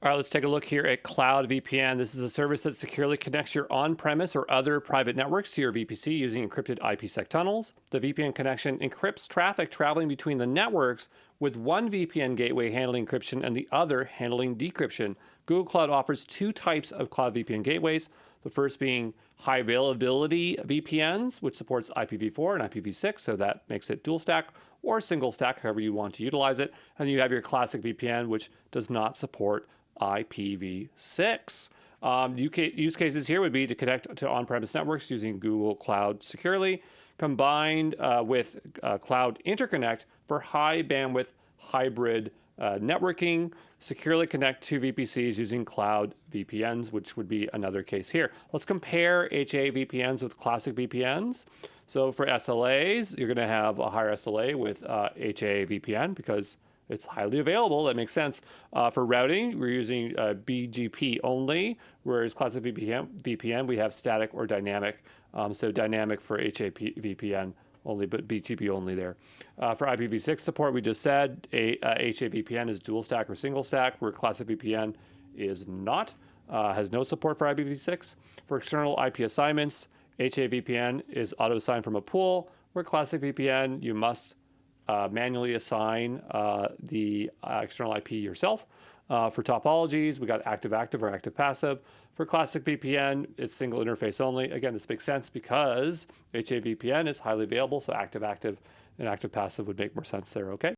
All right, let's take a look here at Cloud VPN. This is a service that securely connects your on-premise or other private networks to your VPC using encrypted IPsec tunnels. The VPN connection encrypts traffic traveling between the networks, with one VPN gateway handling encryption and the other handling decryption. Google Cloud offers two types of Cloud VPN gateways. The first being high availability VPNs, which supports IPv4 and IPv6, so that makes it dual stack or single stack, however you want to utilize it. And you have your classic VPN, which does not support IPv6. Use cases here would be to connect to on-premise networks using Google Cloud securely, combined with Cloud Interconnect for high bandwidth hybrid networking, securely connect to VPCs using Cloud VPNs, which would be another case here. Let's compare HA VPNs with classic VPNs. So for SLAs, you're going to have a higher SLA with HA VPN because it's highly available. That makes sense. For routing, we're using BGP only, whereas classic VPN, we have static or dynamic. So dynamic for HA VPN only, but BGP only there. For IPv6 support, we just said HA VPN is dual stack or single stack, where classic VPN is not, has no support for IPv6. For external IP assignments, HA VPN is auto-assigned from a pool, where classic VPN, you must manually assign the external IP yourself. For topologies, we got active-active or active-passive. For classic VPN, it's single interface only. Again, this makes sense because HA VPN is highly available, so active-active and active-passive would make more sense there, okay?